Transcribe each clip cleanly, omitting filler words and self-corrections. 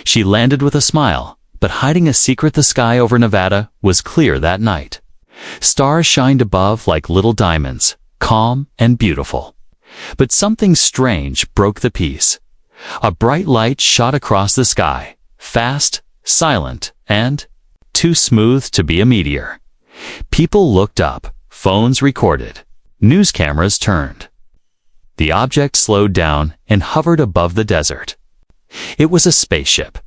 She landed with a smile, but hiding a secret, the sky over Nevada was clear that night. Stars shined above like little diamonds, calm and beautiful. But something strange broke the peace. A bright light shot across the sky, fast, silent, and too smooth to be a meteor. People looked up, phones recorded, news cameras turned. The object slowed down and hovered above the desert. It was a spaceship.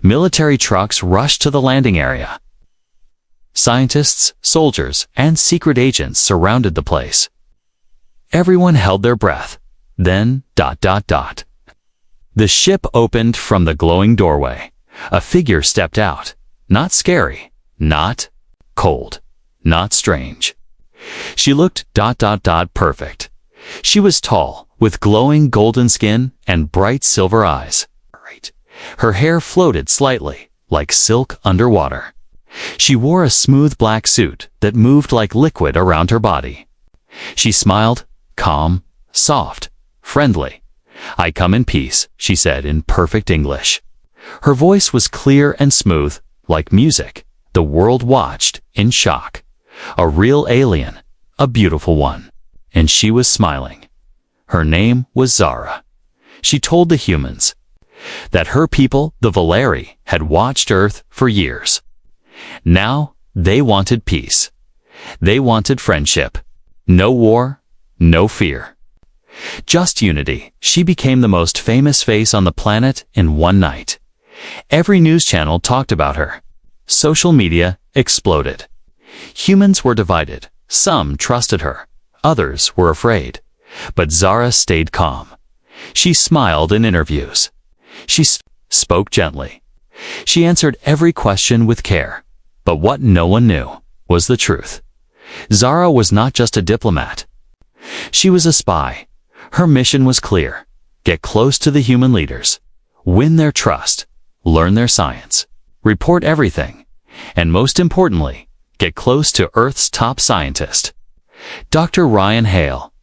Military trucks rushed to the landing area. Scientists, soldiers, and secret agents surrounded the place. Everyone held their breath. Then, ... The ship opened from the glowing doorway. A figure stepped out. Not scary, not cold, not strange. She looked ... perfect. She was tall, with glowing golden skin and bright silver eyes. Her hair floated slightly, like silk underwater. She wore a smooth black suit that moved like liquid around her body. She smiled, calm, soft, friendly. "I come in peace," she said in perfect English. Her voice was clear and smooth, like music. The world watched, in shock. A real alien, a beautiful one. And she was smiling. Her name was Zara. She told the humans that her people, the Valeri, had watched Earth for years. Now, they wanted peace. They wanted friendship. No war, no fear. Just unity. She became the most famous face on the planet in one night. Every news channel talked about her. Social media exploded. Humans were divided. Some trusted her. Others were afraid. But Zara stayed calm. She smiled in interviews. She spoke gently. She answered every question with care. But what no one knew was the truth. Zara was not just a diplomat. She was a spy. Her mission was clear. Get close to the human leaders. Win their trust. Learn their science. Report everything. And most importantly, get close to Earth's top scientist, Dr. Ryan Hale.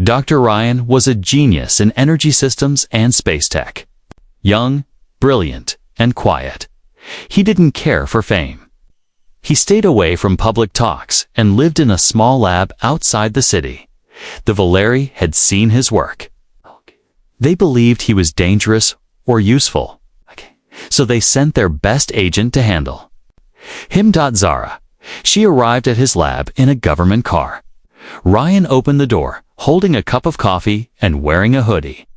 Dr. Ryan was a genius in energy systems and space tech. Young, brilliant, and quiet. He didn't care for fame. He stayed away from public talks and lived in a small lab outside the city. The Valeri had seen his work. They believed he was dangerous or useful, so they sent their best agent to handle him. Zara. She arrived at his lab in a government car. Ryan opened the door, holding a cup of coffee and wearing a hoodie.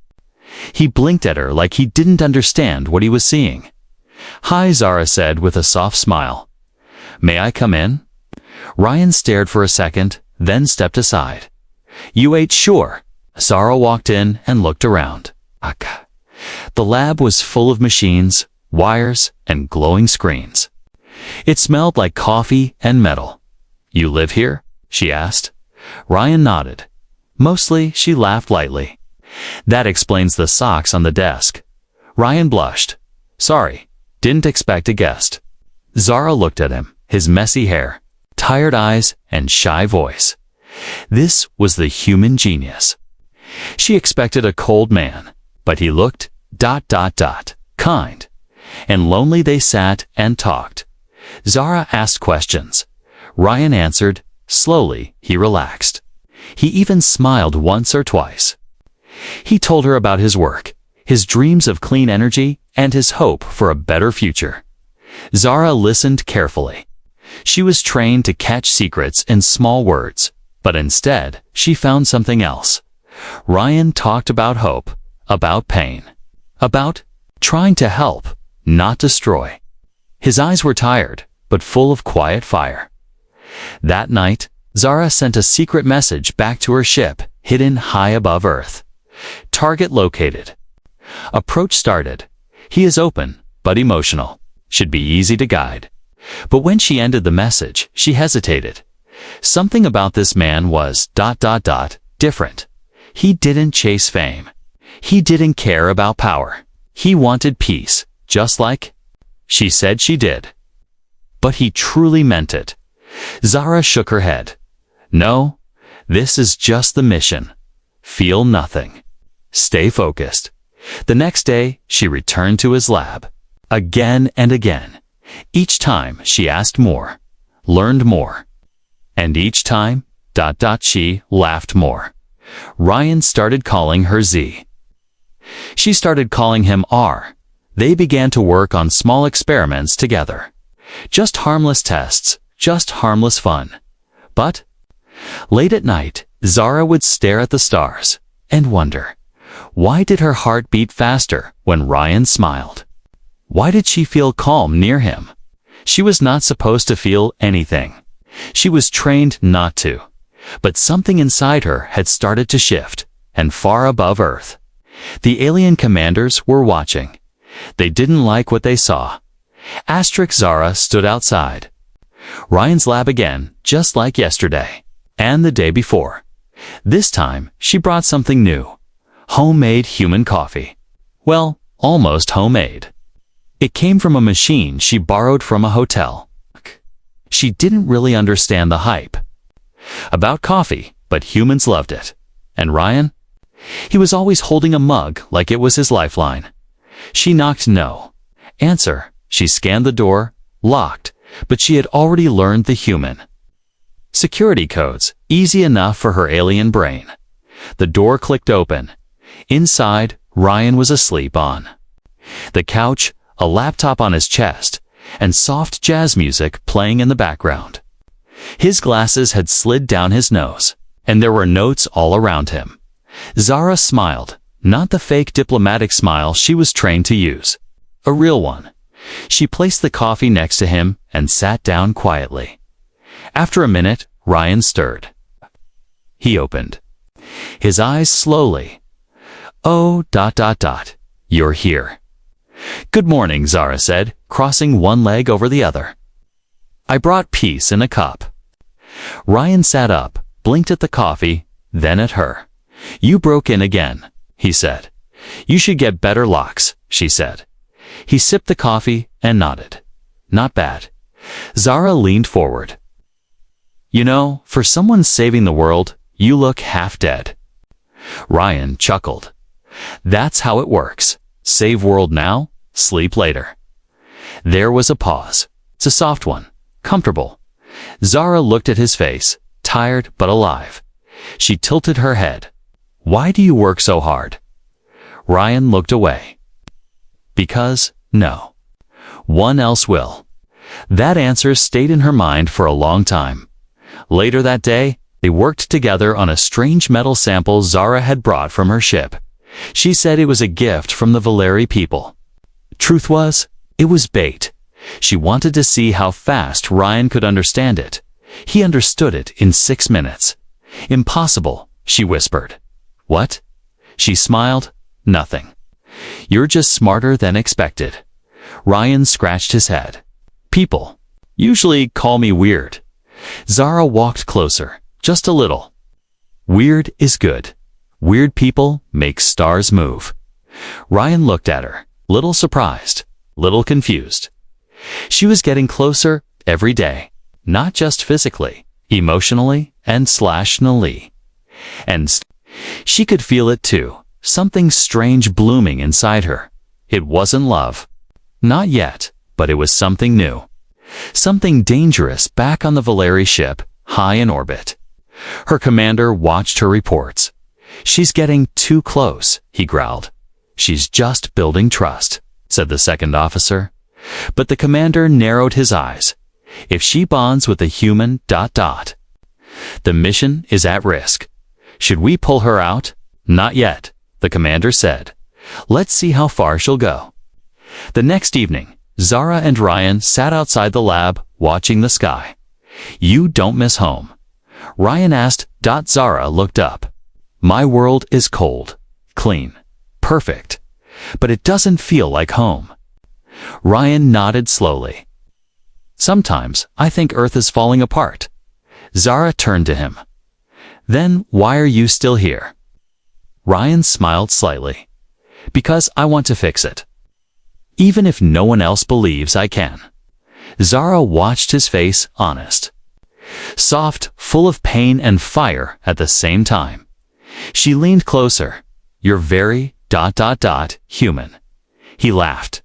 He blinked at her like he didn't understand what he was seeing. "Hi," Zara said with a soft smile. "May I come in?" Ryan stared for a second, then stepped aside. "You ate?" "Sure." Zara walked in and looked around. The lab was full of machines, wires, and glowing screens. It smelled like coffee and metal. "You live here?" she asked. Ryan nodded. Mostly, she laughed lightly. "That explains the socks on the desk." Ryan blushed. "Sorry, didn't expect a guest." Zara looked at him, his messy hair, tired eyes, and shy voice. This was the human genius. She expected a cold man, but he looked ... kind. And lonely. They sat and talked. Zara asked questions. Ryan answered. Slowly, he relaxed. He even smiled once or twice. He told her about his work, his dreams of clean energy, and his hope for a better future. Zara listened carefully. She was trained to catch secrets in small words, but instead, she found something else. Ryan talked about hope, about pain, about trying to help, not destroy. His eyes were tired, but full of quiet fire. That night, Zara sent a secret message back to her ship, hidden high above Earth. Target located. Approach started. He is open, but emotional. Should be easy to guide. But when she ended the message, she hesitated. Something about this man was ... different. He didn't chase fame. He didn't care about power. He wanted peace, just like she said she did. But he truly meant it. Zara shook her head. No, this is just the mission. Feel nothing. Stay focused. The next day, she returned to his lab. again and again. Each time she asked more, learned more. And each time, she laughed more. Ryan started calling her Z. She started calling him R. They began to work on small experiments together. Just harmless tests, just harmless fun. But late at night, Zara would stare at the stars and wonder, why did her heart beat faster when Ryan smiled? Why did she feel calm near him? She was not supposed to feel anything. She was trained not to. But something inside her had started to shift, and far above Earth. The alien commanders were watching. They didn't like what they saw. Zara stood outside Ryan's lab again, just like yesterday, and the day before. This time, she brought something new. Homemade human coffee. Well, almost homemade. It came from a machine she borrowed from a hotel. She didn't really understand the hype about coffee, but humans loved it. And Ryan? He was always holding a mug like it was his lifeline. She knocked no. Answer. She scanned the door, locked, but she had already learned the human security codes, easy enough for her alien brain. The door clicked open. Inside, Ryan was asleep on the couch, a laptop on his chest, and soft jazz music playing in the background. His glasses had slid down his nose, and there were notes all around him. Zara smiled, not the fake diplomatic smile she was trained to use. A real one. She placed the coffee next to him and sat down quietly. After a minute, Ryan stirred. He opened his eyes slowly. Oh, you're here. Good morning, Zara said, crossing one leg over the other. I brought peace in a cup. Ryan sat up, blinked at the coffee, then at her. You broke in again, he said. You should get better locks, she said. He sipped the coffee and nodded. Not bad. Zara leaned forward. You know, for someone saving the world, you look half dead. Ryan chuckled. That's how it works. Save world now, sleep later. There was a pause. It's a soft one, comfortable. Zara looked at his face, tired but alive. She tilted her head. Why do you work so hard? Ryan looked away. Because, no. One else will. That answer stayed in her mind for a long time. Later that day, they worked together on a strange metal sample Zara had brought from her ship. She said it was a gift from the Valeri people. Truth was, it was bait. She wanted to see how fast Ryan could understand it. He understood it in 6 minutes. Impossible, she whispered. What? She smiled. Nothing. You're just smarter than expected. Ryan scratched his head. People usually call me weird. Zara walked closer, just a little. Weird is good. Weird people make stars move. Ryan looked at her, little surprised, little confused. She was getting closer every day, not just physically, emotionally and /nally. And she could feel it too, something strange blooming inside her. It wasn't love. Not yet, but it was something new. Something dangerous back on the Valeri ship, high in orbit. Her commander watched her reports. She's getting too close, he growled. She's just building trust, said the second officer. But the commander narrowed his eyes. If she bonds with a human... The mission is at risk. Should we pull her out? Not yet, the commander said. Let's see how far she'll go. The next evening, Zara and Ryan sat outside the lab, watching the sky. You don't miss home? Ryan asked. Zara looked up. My world is cold, clean, perfect, but it doesn't feel like home. Ryan nodded slowly. Sometimes I think Earth is falling apart. Zara turned to him. Then why are you still here? Ryan smiled slightly. Because I want to fix it. Even if no one else believes I can. Zara watched his face, honest. Soft, full of pain and fire at the same time. She leaned closer. You're very... human. He laughed.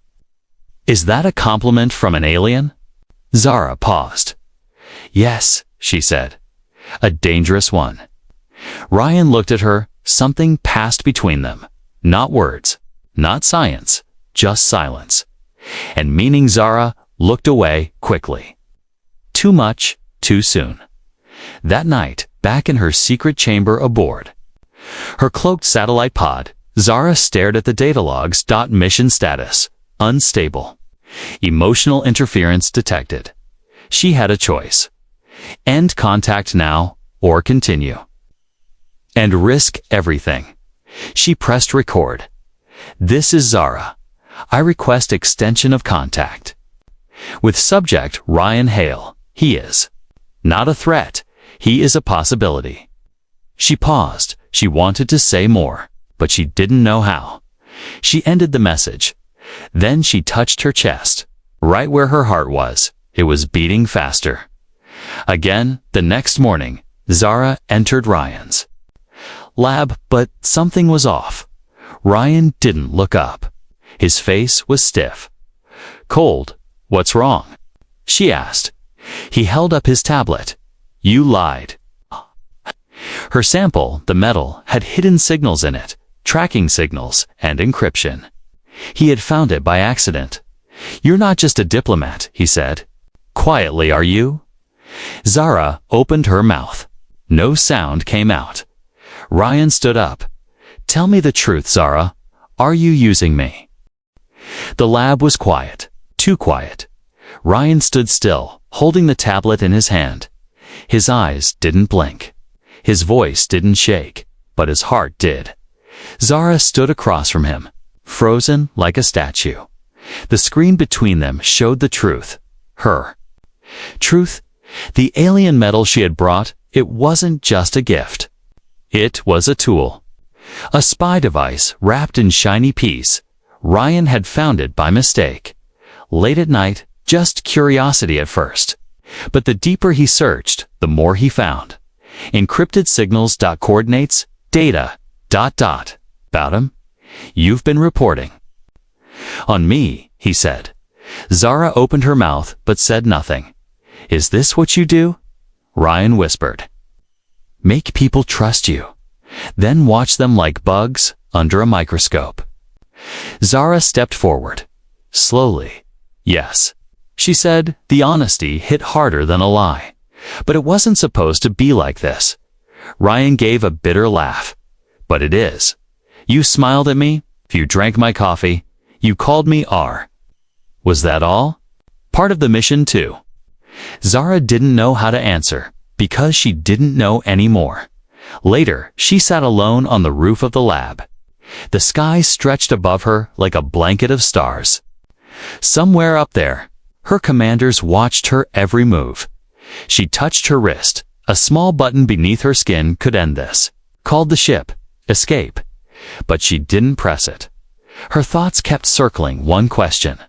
Is that a compliment from an alien? Zara paused. Yes, she said. A dangerous one. Ryan looked at her. Something passed between them. Not words, not science, just silence. And meaning Zara looked away quickly. Too much, too soon. That night, back in her secret chamber aboard her cloaked satellite pod, Zara stared at the data logs. Mission status: unstable. Emotional interference detected. She had a choice. End contact now, or continue. And risk everything. She pressed record. This is Zara. I request extension of contact. With subject Ryan Hale. He is not a threat. He is a possibility. She paused. She wanted to say more, but she didn't know how. She ended the message. Then she touched her chest. Right where her heart was. It was beating faster. Again, the next morning, Zara entered Ryan's lab, but something was off. Ryan didn't look up. His face was stiff. Cold. What's wrong? She asked. He held up his tablet. You lied. Her sample, the metal, had hidden signals in it, tracking signals and encryption. He had found it by accident. You're not just a diplomat, he said. Quietly, are you? Zara opened her mouth. No sound came out. Ryan stood up. Tell me the truth, Zara. Are you using me? The lab was quiet. Too quiet. Ryan stood still, holding the tablet in his hand. His eyes didn't blink. His voice didn't shake, but his heart did. Zara stood across from him, frozen like a statue. The screen between them showed the truth. Her truth. The alien metal she had brought, it wasn't just a gift. It was a tool. A spy device wrapped in shiny peace. Ryan had found it by mistake. Late at night, just curiosity at first. But the deeper he searched, the more he found. Encrypted signals. Coordinates. Data. About him. You've been reporting on me, he said. Zara opened her mouth but said nothing. Is this what you do? Ryan whispered. Make people trust you. Then watch them like bugs under a microscope. Zara stepped forward. Slowly. Yes, she said. The honesty hit harder than a lie. But it wasn't supposed to be like this. Ryan gave a bitter laugh. But it is. You smiled at me. You drank my coffee. You called me R. Was that all? Part of the mission too. Zara didn't know how to answer, because she didn't know anymore. Later, she sat alone on the roof of the lab. The sky stretched above her like a blanket of stars. Somewhere up there, her commanders watched her every move. She touched her wrist. A small button beneath her skin could end this. Called the ship. Escape. But she didn't press it. Her thoughts kept circling one question.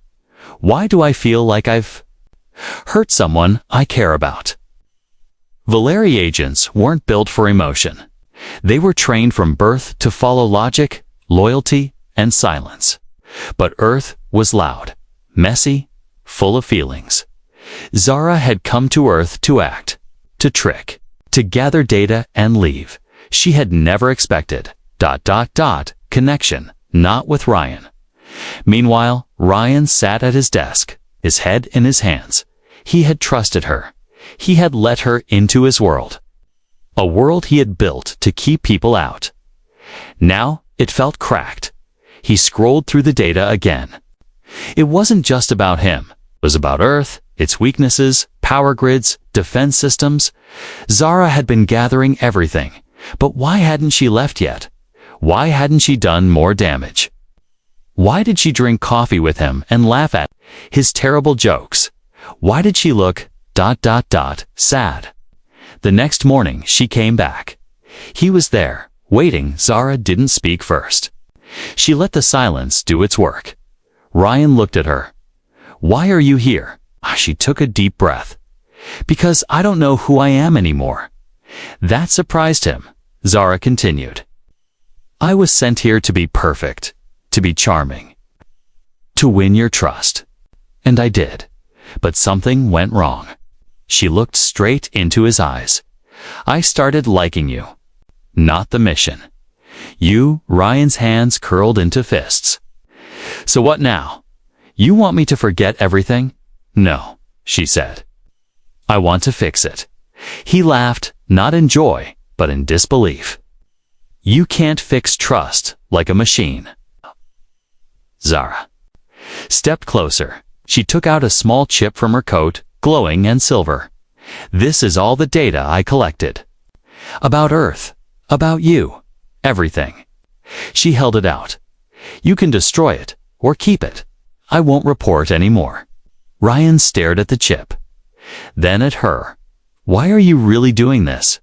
Why do I feel like I've hurt someone I care about? Valeri agents weren't built for emotion. They were trained from birth to follow logic, loyalty, and silence. But Earth was loud, messy, full of feelings. Zara had come to Earth to act, to trick, to gather data and leave. She had never expected ... connection, not with Ryan. Meanwhile, Ryan sat at his desk, his head in his hands. He had trusted her. He had let her into his world. A world he had built to keep people out. Now, it felt cracked. He scrolled through the data again. It wasn't just about him. It was about Earth, its weaknesses, power grids, defense systems. Zara had been gathering everything. But why hadn't she left yet? Why hadn't she done more damage? Why did she drink coffee with him and laugh at his terrible jokes? Why did she look ... sad? The next morning she came back. He was there, waiting. Zara didn't speak first. She let the silence do its work. Ryan looked at her. Why are you here? She took a deep breath. Because I don't know who I am anymore. That surprised him. Zara continued. I was sent here to be perfect, to be charming, to win your trust. And I did. But something went wrong. She looked straight into his eyes. I started liking you. Not the mission. You, Ryan's hands curled into fists. So what now? You want me to forget everything? No, she said. I want to fix it. He laughed, not in joy, but in disbelief. You can't fix trust like a machine. Zara stepped closer. She took out a small chip from her coat, glowing and silver. This is all the data I collected. About Earth. About you. Everything. She held it out. You can destroy it, or keep it. I won't report anymore. Ryan stared at the chip. Then at her. Why are you really doing this?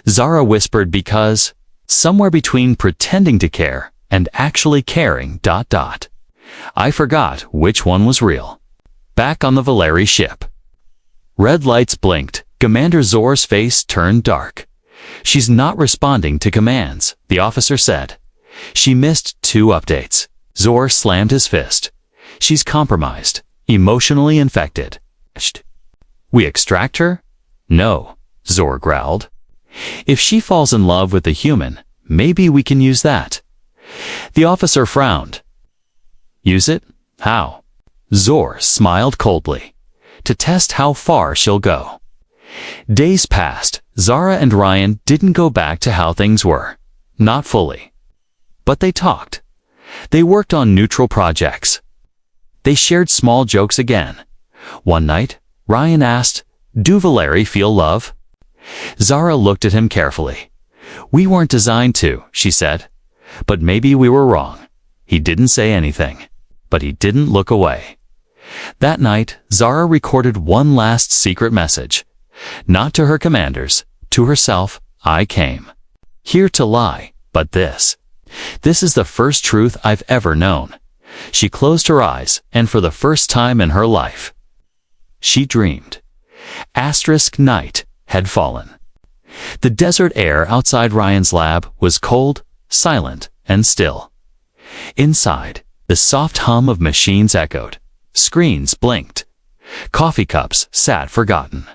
Zara whispered because, somewhere between pretending to care and actually caring ... I forgot which one was real. Back on the Valeri ship. Red lights blinked. Commander Zor's face turned dark. She's not responding to commands, the officer said. She missed 2 updates. Zor slammed his fist. She's compromised, emotionally infected. We extract her? No, Zor growled. If she falls in love with a human, maybe we can use that. The officer frowned. Use it? How? Zor smiled coldly. To test how far she'll go. Days passed. Zara and Ryan didn't go back to how things were. Not fully. But they talked. They worked on neutral projects. They shared small jokes again. One night, Ryan asked, Do Valeri feel love? Zara looked at him carefully. We weren't designed to, she said. But maybe we were wrong. He didn't say anything. But he didn't look away. That night, Zara recorded one last secret message. Not to her commanders, to herself, I came. Here to lie, but this. This is the first truth I've ever known. She closed her eyes, and for the first time in her life, she dreamed. Asterisk night had fallen. The desert air outside Ryan's lab was cold, silent, and still. Inside, the soft hum of machines echoed. Screens blinked. Coffee cups sat forgotten.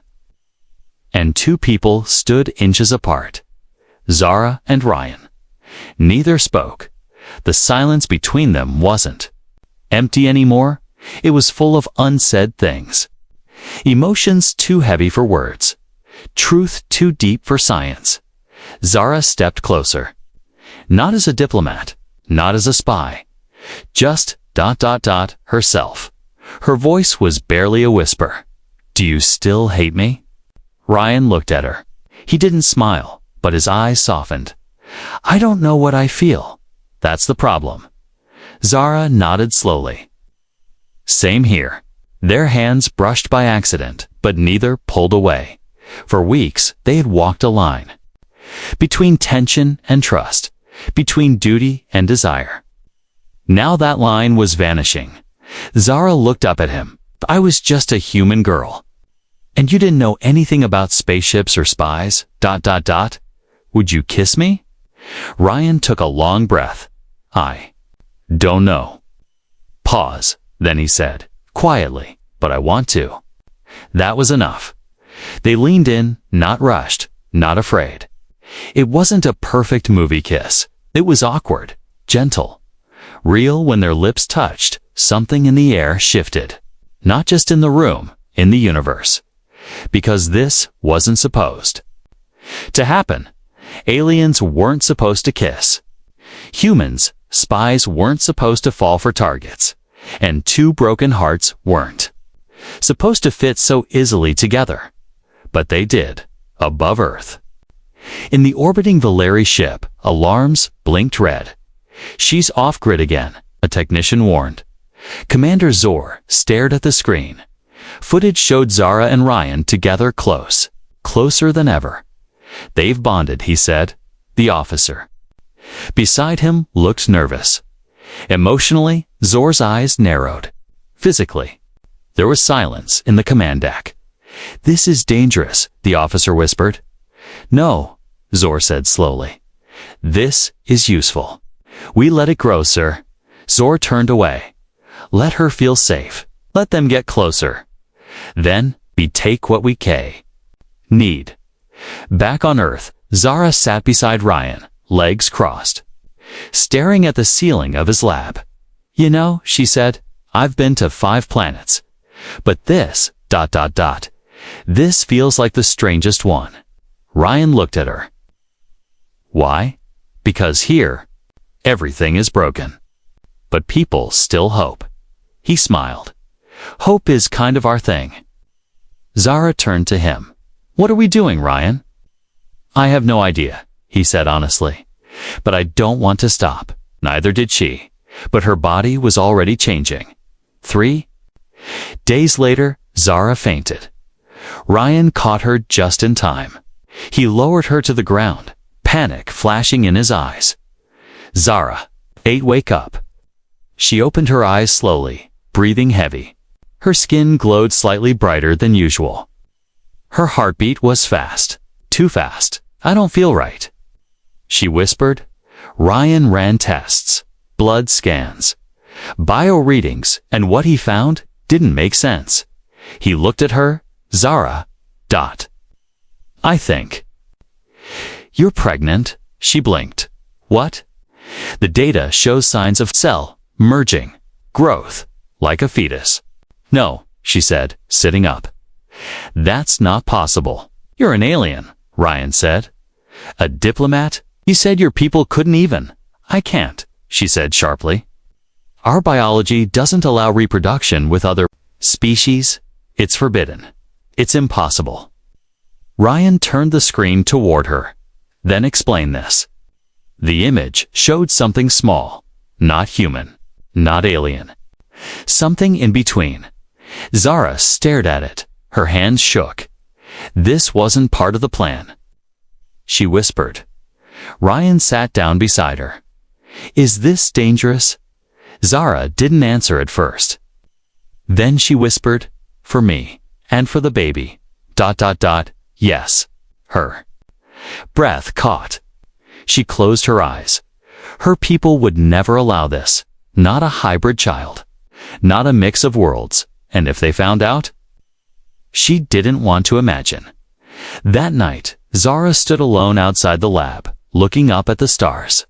And 2 people stood inches apart. Zara and Ryan. Neither spoke. The silence between them wasn't empty anymore. It was full of unsaid things. Emotions too heavy for words. Truth too deep for science. Zara stepped closer. Not as a diplomat, not as a spy. Just ... herself. Her voice was barely a whisper. Do you still hate me? Ryan looked at her. He didn't smile, but his eyes softened. I don't know what I feel. That's the problem. Zara nodded slowly. Same here. Their hands brushed by accident, but neither pulled away. For weeks, they had walked a line. Between tension and trust. Between duty and desire. Now that line was vanishing. Zara looked up at him. I was just a human girl. And you didn't know anything about spaceships or spies, ... Would you kiss me? Ryan took a long breath. I don't know. Pause, then he said, quietly, but I want to. That was enough. They leaned in, not rushed, not afraid. It wasn't a perfect movie kiss. It was awkward, gentle. Real when their lips touched, something in the air shifted. Not just in the room, in the universe. Because this wasn't supposed to happen. Aliens weren't supposed to kiss. Humans, spies weren't supposed to fall for targets. And 2 broken hearts weren't supposed to fit so easily together. But they did, above Earth. In the orbiting Valeri ship, alarms blinked red. She's off-grid again, a technician warned. Commander Zor stared at the screen. Footage showed Zara and Ryan together close, closer than ever. They've bonded, he said, the officer. Beside him looked nervous. Emotionally, Zor's eyes narrowed. Physically, there was silence in the command deck. This is dangerous, the officer whispered. No, Zor said slowly. This is useful. We let it grow, sir. Zor turned away. Let her feel safe. Let them get closer. Then we take what we need. Back on Earth, Zara sat beside Ryan, legs crossed, staring at the ceiling of his lab. You know, she said, I've been to 5 planets. But this, ... this feels like the strangest one. Ryan looked at her. Why? Because here, everything is broken. But people still hope. He smiled. Hope is kind of our thing. Zara turned to him. What are we doing, Ryan? I have no idea, he said honestly. But I don't want to stop. Neither did she. But her body was already changing. 3 days later, Zara fainted. Ryan caught her just in time. He lowered her to the ground, panic flashing in his eyes. Zara, wake up. She opened her eyes slowly, breathing heavy. Her skin glowed slightly brighter than usual. Her heartbeat was fast. Too fast. I don't feel right, she whispered. Ryan ran tests, blood scans, bio readings, and what he found didn't make sense. He looked at her. Zara, ... I think you're pregnant, she blinked. What? The data shows signs of cell merging, growth, like a fetus. No, she said, sitting up. That's not possible. You're an alien, Ryan said. A diplomat? You said your people couldn't even. I can't, she said sharply. Our biology doesn't allow reproduction with other species. It's forbidden. It's impossible. Ryan turned the screen toward her. Then explained this. The image showed something small, not human, not alien. Something in between. Zara stared at it. Her hands shook. This wasn't part of the plan, she whispered. Ryan sat down beside her. Is this dangerous? Zara didn't answer at first. Then she whispered, for me, and for the baby, ... yes, her. Breath caught. She closed her eyes. Her people would never allow this. Not a hybrid child. Not a mix of worlds. And if they found out? She didn't want to imagine. That night, Zara stood alone outside the lab, looking up at the stars.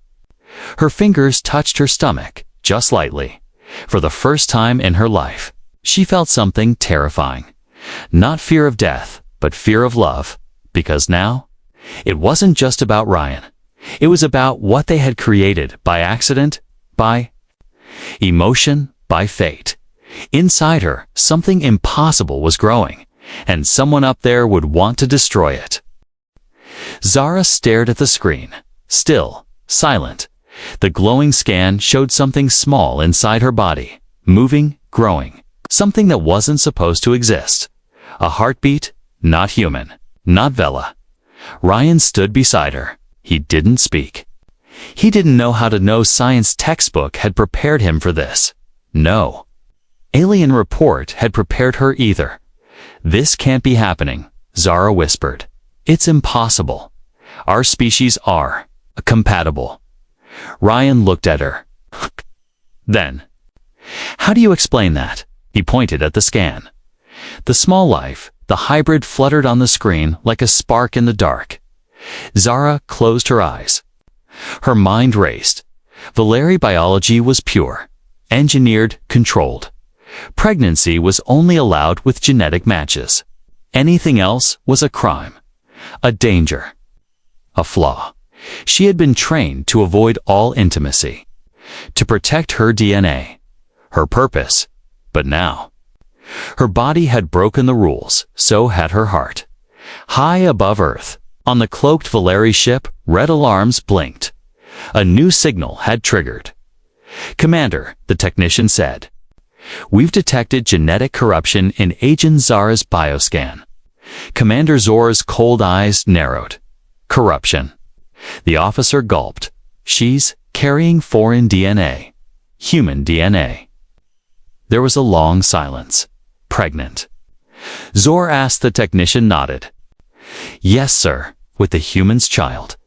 Her fingers touched her stomach, just lightly. For the first time in her life, she felt something terrifying. Not fear of death, but fear of love. Because now, it wasn't just about Ryan. It was about what they had created by accident, by emotion, by fate. Inside her, something impossible was growing, and someone up there would want to destroy it. Zara stared at the screen, still, silent. The glowing scan showed something small inside her body, moving, growing, something that wasn't supposed to exist. A heartbeat, not human, not Vela. Ryan stood beside her. He didn't speak. He didn't know how to know science textbook had prepared him for this. No. Alien report had prepared her either. This can't be happening, Zara whispered. It's impossible. Our species are compatible. Ryan looked at her. Then, how do you explain that? He pointed at the scan. The small life, the hybrid fluttered on the screen like a spark in the dark. Zara closed her eyes. Her mind raced. Valeri biology was pure, engineered, controlled. Pregnancy was only allowed with genetic matches. Anything else was a crime, a danger, a flaw. She had been trained to avoid all intimacy, to protect her DNA, her purpose. But now, her body had broken the rules, so had her heart. High above Earth, on the cloaked Valeri ship, red alarms blinked. A new signal had triggered. Commander, the technician said, we've detected genetic corruption in Agent Zara's bioscan. Commander Zora's cold eyes narrowed. Corruption. The officer gulped. She's carrying foreign DNA. Human DNA. There was a long silence. Pregnant. Zora asked. The technician nodded. Yes, sir, with the human's child.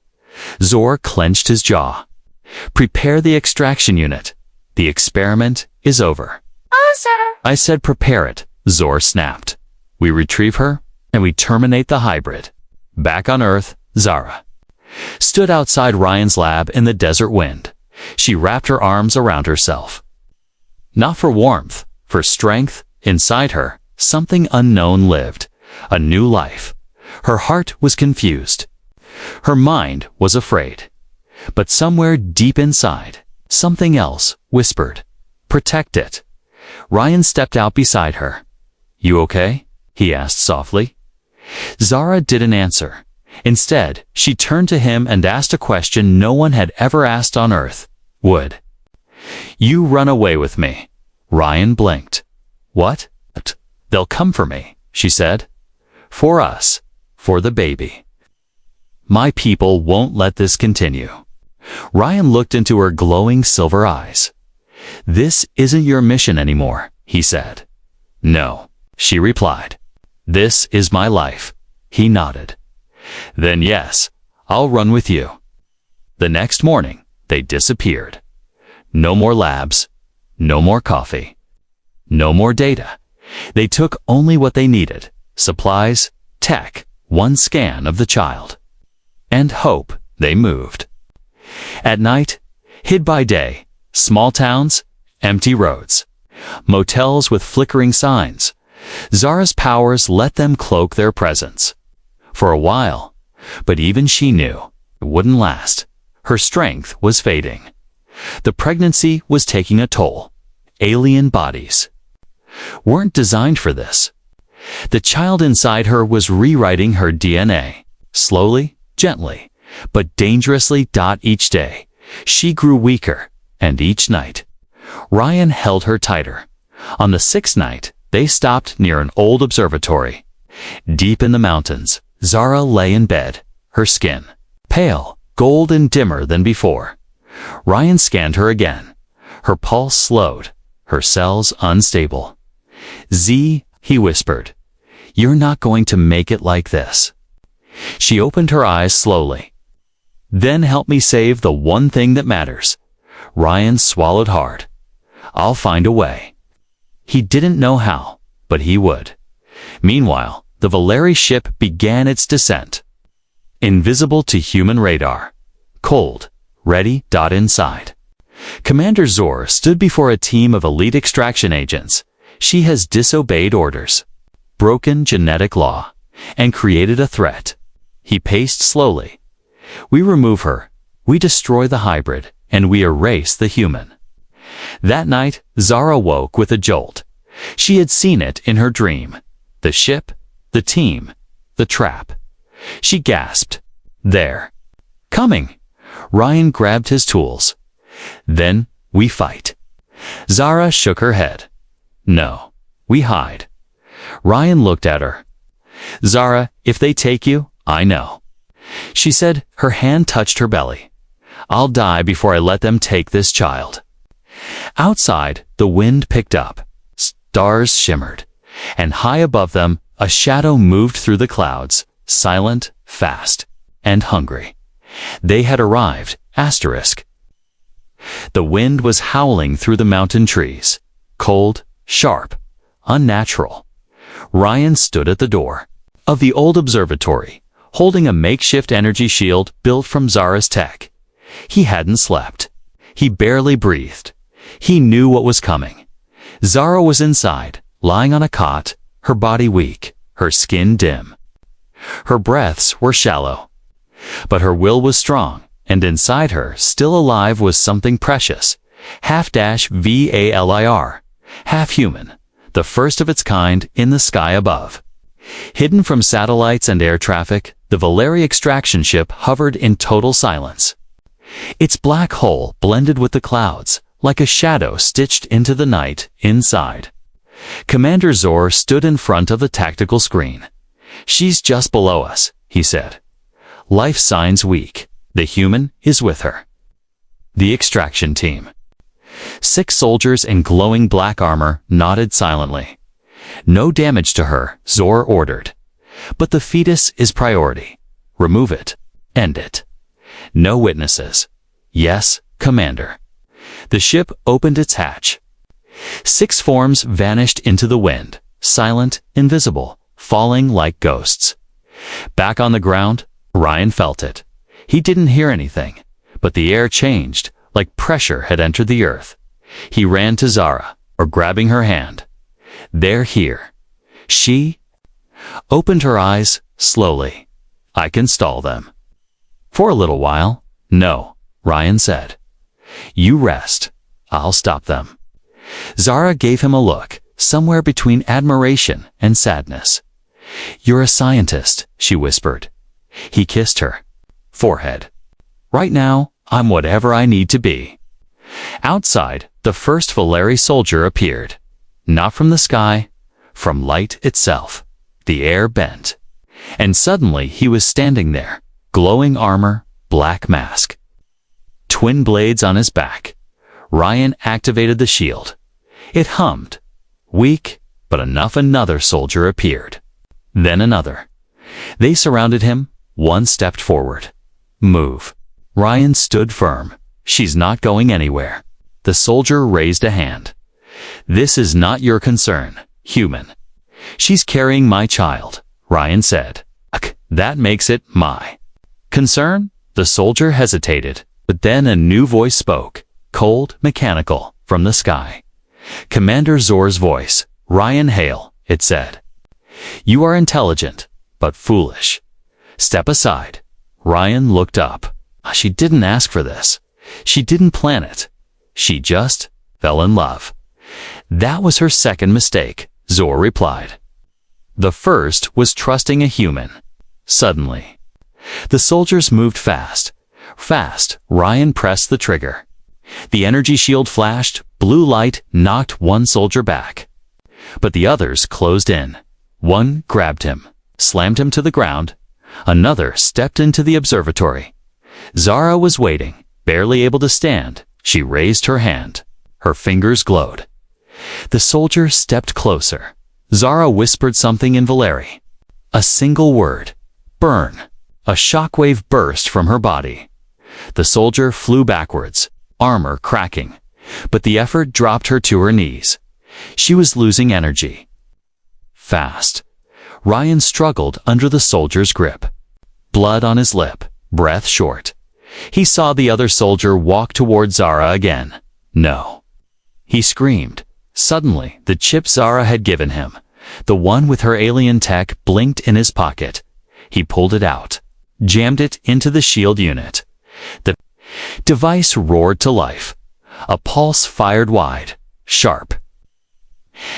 Zora clenched his jaw. Prepare the extraction unit. The experiment is over. I said prepare it, Zor snapped. We retrieve her, and we terminate the hybrid. Back on Earth, Zara stood outside Ryan's lab in the desert wind. She wrapped her arms around herself. Not for warmth, for strength. Inside her, something unknown lived, a new life. Her heart was confused. Her mind was afraid. But somewhere deep inside, something else whispered, "Protect it." Ryan stepped out beside her. "You okay?" he asked softly. Zara didn't answer. Instead, she turned to him and asked a question no one had ever asked on Earth. "Would you run away with me?" Ryan blinked. "What?" "They'll come for me," she said. "For us. For the baby. My people won't let this continue." Ryan looked into her glowing silver eyes. "This isn't your mission anymore," he said. "No," she replied. "This is my life." He nodded. "Then yes, I'll run with you." The next morning, they disappeared. No more labs. No more coffee. No more data. They took only what they needed: supplies, tech, one scan of the child. And hope. They moved. At night, hid by day, small towns, empty roads, motels with flickering signs. Zara's powers let them cloak their presence. For a while, but even she knew it wouldn't last. Her strength was fading. The pregnancy was taking a toll. Alien bodies weren't designed for this. The child inside her was rewriting her DNA, slowly, gently, but dangerously. Each day, she grew weaker, and each night, Ryan held her tighter. On the sixth night, they stopped near an old observatory. Deep in the mountains, Zara lay in bed, her skin pale, gold and dimmer than before. Ryan scanned her again. Her pulse slowed, her cells unstable. "Z," he whispered, "you're not going to make it like this." She opened her eyes slowly. "Then help me save the one thing that matters." Ryan swallowed hard. "I'll find a way." He didn't know how, but he would. Meanwhile, the Valeri ship began its descent. Invisible to human radar. Cold. Ready. Inside, Commander Zor stood before a team of elite extraction agents. She has disobeyed orders, broken genetic law, and created a threat. He paced slowly. "We remove her, we destroy the hybrid, and we erase the human." That night, Zara woke with a jolt. She had seen it in her dream. The ship, the team, the trap. She gasped. "There. Coming." Ryan grabbed his tools. "Then we fight." Zara shook her head. "No, we hide." Ryan looked at her. "Zara, if they take you, I know." She said. Her hand touched her belly. "I'll die before I let them take this child." Outside, the wind picked up. Stars shimmered, and high above them, a shadow moved through the clouds, silent, fast, and hungry. They had arrived. The wind was howling through the mountain trees, cold, sharp, unnatural. Ryan stood at the door of the old observatory, holding a makeshift energy shield built from Zara's tech. He hadn't slept. He barely breathed. He knew what was coming. Zara was inside, lying on a cot, her body weak, her skin dim. Her breaths were shallow. But her will was strong, and inside her, still alive, was something precious. Valir, half human, the first of its kind in the sky above. Hidden from satellites and air traffic, the Valeri extraction ship hovered in total silence. Its black hull blended with the clouds, like a shadow stitched into the night inside. Commander Zor stood in front of the tactical screen. "She's just below us," he said. "Life signs weak. The human is with her." The extraction team. 6 soldiers in glowing black armor nodded silently. "No damage to her," Zor ordered. "But the fetus is priority. Remove it. End it." No witnesses. "Yes, Commander." The ship opened its hatch. 6 forms vanished into the wind, silent, invisible, falling like ghosts. Back on the ground, Ryan felt it. He didn't hear anything, but the air changed, like pressure had entered the earth. He ran to Zara, grabbing her hand. "They're here." She opened her eyes slowly. "I can stall them." "For a little while." "No," Ryan said. "You rest. I'll stop them." Zara gave him a look, somewhere between admiration and sadness. "You're a scientist," she whispered. He kissed her forehead. "Right now, I'm whatever I need to be." Outside, the first Valeri soldier appeared. Not from the sky, from light itself. The air bent. And suddenly he was standing there, glowing armor, black mask. Twin blades on his back. Ryan activated the shield. It hummed. Weak, but enough. Another soldier appeared. Then another. They surrounded him. One stepped forward. "Move." Ryan stood firm. "She's not going anywhere." The soldier raised a hand. "This is not your concern, human." "She's carrying my child," Ryan said. "That makes it my concern." The soldier hesitated, but then a new voice spoke, cold, mechanical, from the sky. Commander Zor's voice. "Ryan Hale," it said. "You are intelligent, but foolish. Step aside." Ryan looked up. She didn't ask for this. She didn't plan it. She just fell in love. That was her second mistake, Zor replied. The first was trusting a human. Suddenly, the soldiers moved fast. Fast, Ryan pressed the trigger. The energy shield flashed, blue light knocked one soldier back. But the others closed in. One grabbed him, slammed him to the ground. Another stepped into the observatory. Zara was waiting, barely able to stand. She raised her hand. Her fingers glowed. The soldier stepped closer. Zara whispered something in Valeri. A single word. Burn. A shockwave burst from her body. The soldier flew backwards, armor cracking. But the effort dropped her to her knees. She was losing energy. Fast. Ryan struggled under the soldier's grip. Blood on his lip, breath short. He saw the other soldier walk toward Zara again. No. He screamed. Suddenly, the chip Zara had given him, the one with her alien tech, blinked in his pocket. He pulled it out, jammed it into the shield unit. The device roared to life. A pulse fired wide, sharp.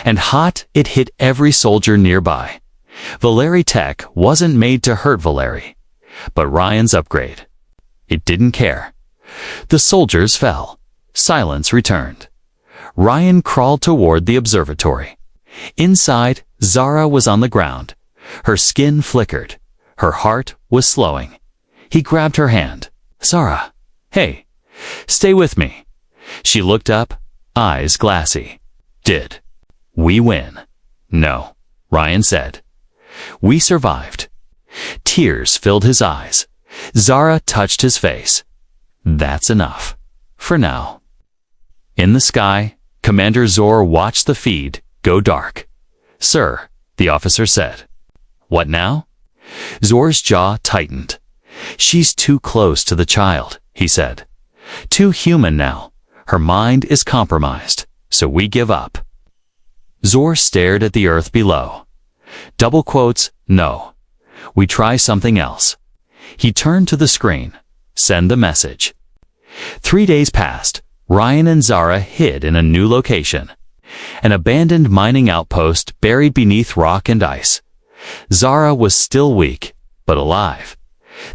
And hot, it hit every soldier nearby. Valeri tech wasn't made to hurt Valeri, but Ryan's upgrade. It didn't care. The soldiers fell. Silence returned. Ryan crawled toward the observatory. Inside, Zara was on the ground. Her skin flickered. Her heart was slowing. He grabbed her hand. Zara, hey, stay with me. She looked up, eyes glassy. Did we win? No, Ryan said. We survived. Tears filled his eyes. Zara touched his face. That's enough. For now. In the sky, Commander Zor watched the feed go dark. Sir, the officer said. What now? Zor's jaw tightened. She's too close to the child, he said. Too human now. Her mind is compromised, so we give up. Zor stared at the earth below. Double quotes, no. We try something else. He turned to the screen. Send the message. 3 days passed. Ryan and Zara hid in a new location. An abandoned mining outpost buried beneath rock and ice. Zara was still weak, but alive.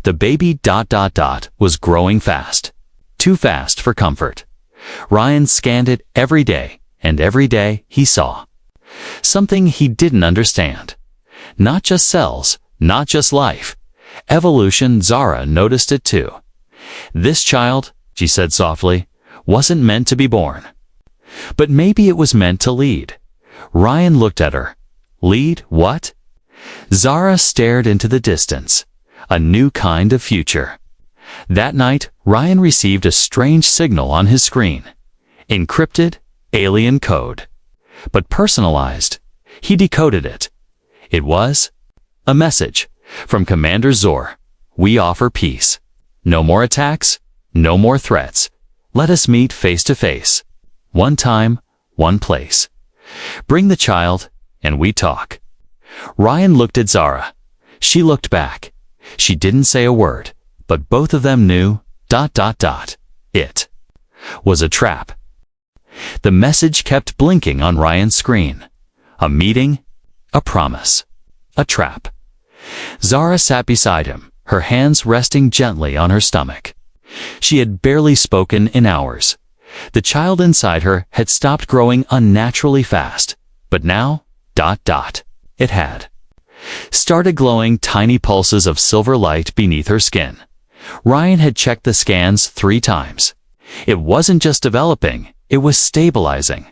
The baby ... was growing fast. Too fast for comfort. Ryan scanned it every day, and every day he saw something he didn't understand. Not just cells, not just life. Evolution. Zara noticed it too. This child, she said softly, wasn't meant to be born. But maybe it was meant to lead. Ryan looked at her. Lead what? Zara stared into the distance. A new kind of future. That night, Ryan received a strange signal on his screen. Encrypted, Alien code. But personalized. He decoded it. It was a message from Commander Zor. We offer peace. No more attacks, no more threats. Let us meet face to face. One time, one place. Bring the child, and we talk. Ryan looked at Zara. She looked back. She didn't say a word, but both of them knew, ... It was a trap. The message kept blinking on Ryan's screen. A meeting, a promise, a trap. Zara sat beside him, her hands resting gently on her stomach. She had barely spoken in hours. The child inside her had stopped growing unnaturally fast, but now, ... it had started glowing tiny pulses of silver light beneath her skin. Ryan had checked the scans 3 times. It wasn't just developing, it was stabilizing.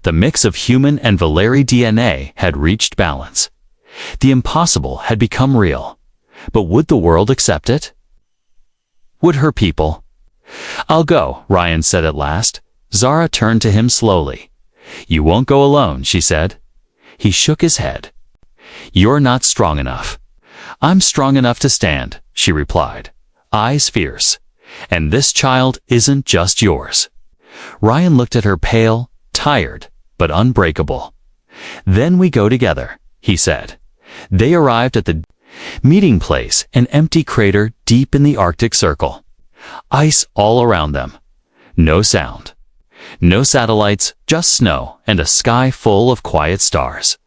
The mix of human and Valeri DNA had reached balance. The impossible had become real. But would the world accept it? Would her people? I'll go, Ryan said at last. Zara turned to him slowly. You won't go alone, she said. He shook his head. You're not strong enough. I'm strong enough to stand, she replied, eyes fierce. And this child isn't just yours. Ryan looked at her pale, tired, but unbreakable. Then we go together, he said. They arrived at the meeting place, an empty crater deep in the Arctic Circle. Ice all around them. No sound. No satellites, just snow and a sky full of quiet stars.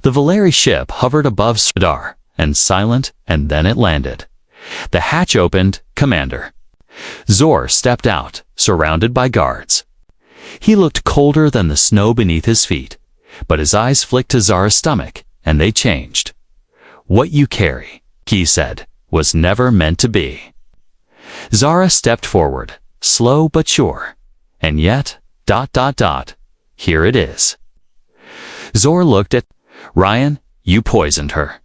The Valeri ship hovered above Sredar, and silent, and then it landed. The hatch opened, Commander. Zor stepped out, surrounded by guards. He looked colder than the snow beneath his feet, but his eyes flicked to Zara's stomach, and they changed. What you carry, he said, was never meant to be. Zara stepped forward, slow but sure. And yet, ... here it is. Zor looked at Ryan. You poisoned her.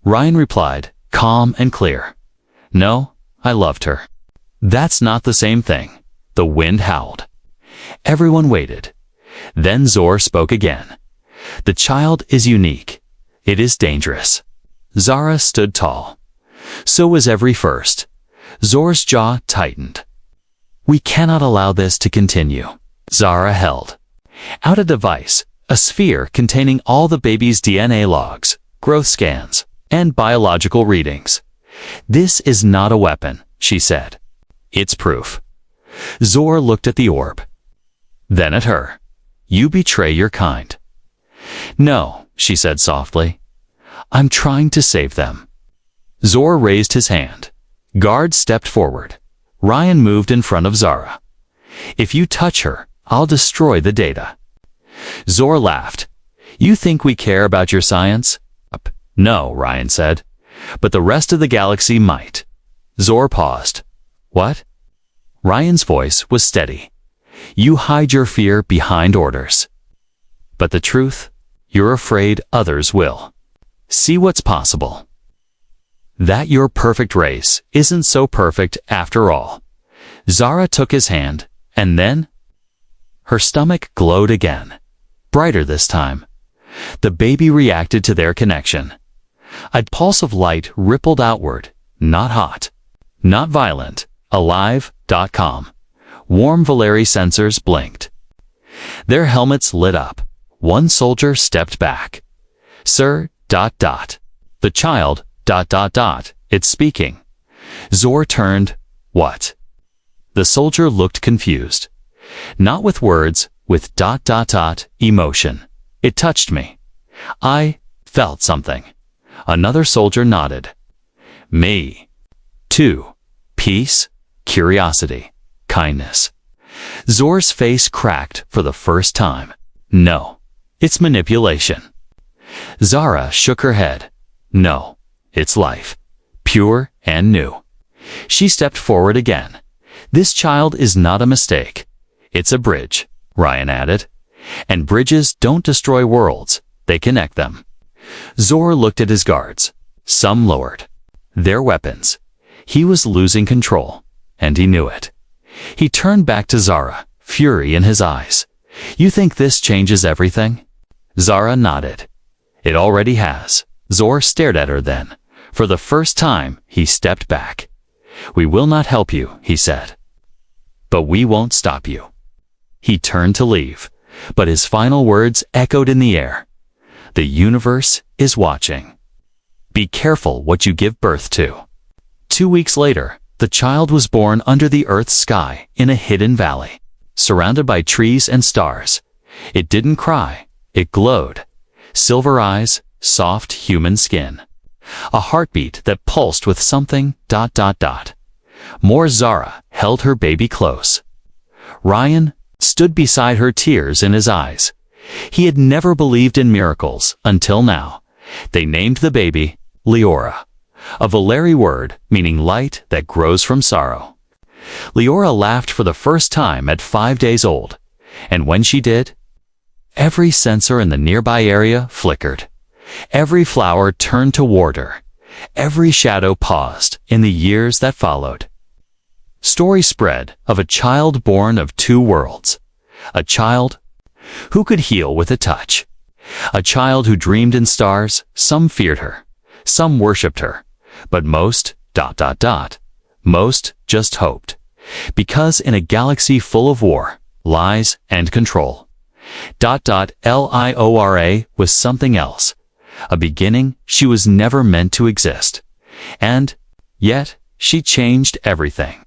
Ryan replied, calm and clear. No, I loved her. That's not the same thing. The wind howled. Everyone waited. Then Zor spoke again. The child is unique. It is dangerous. Zara stood tall. So was every first. Zor's jaw tightened. We cannot allow this to continue. Zara held out a device, a sphere containing all the baby's DNA logs, growth scans, and biological readings. This is not a weapon, she said. It's proof. Zor looked at the orb. Then at her. You betray your kind. No, she said softly. I'm trying to save them. Zor raised his hand. Guards stepped forward. Ryan moved in front of Zara. If you touch her, I'll destroy the data. Zor laughed. You think we care about your science? No, Ryan said. But the rest of the galaxy might. Zor paused. What? Ryan's voice was steady. You hide your fear behind orders. But the truth? You're afraid others will. See what's possible. That your perfect race isn't so perfect after all. Zara took his hand, and then her stomach glowed again, brighter this time. The baby reacted to their connection. A pulse of light rippled outward, not hot, not violent, alive, calm. Warm Valeri sensors blinked. Their helmets lit up. One soldier stepped back. Sir, ... The child, ... It's speaking. Zor turned. What? The soldier looked confused. Not with words, with ... emotion. It touched me. I felt something. Another soldier nodded. Me. Too. Peace, curiosity, kindness. Zor's face cracked for the first time. No. It's manipulation. Zara shook her head. No. It's life. Pure and new. She stepped forward again. This child is not a mistake. It's a bridge, Ryan added. And bridges don't destroy worlds. They connect them. Zor looked at his guards. Some lowered their weapons. He was losing control, and he knew it. He turned back to Zara, fury in his eyes. You think this changes everything? Zara nodded. It already has. Zor stared at her then. For the first time, he stepped back. We will not help you, he said. But we won't stop you. He turned to leave, but his final words echoed in the air. The universe is watching. Be careful what you give birth to. 2 weeks later, the child was born under the Earth's sky in a hidden valley, surrounded by trees and stars. It didn't cry, it glowed. Silver eyes, soft human skin. A heartbeat that pulsed with something ... More Zara held her baby close. Ryan stood beside her, tears in his eyes. He had never believed in miracles until now. They named the baby Leora, a Valeri word meaning light that grows from sorrow. Leora laughed for the first time at 5 days old, and when she did, every sensor in the nearby area flickered. Every flower turned toward her. Every shadow paused in the years that followed. Story spread of a child born of 2 worlds. A child who could heal with a touch. A child who dreamed in stars. Some feared her. Some worshipped her. But most ... most just hoped. Because in a galaxy full of war, lies, and control, ... Liora was something else. A beginning she was never meant to exist. And yet she changed everything.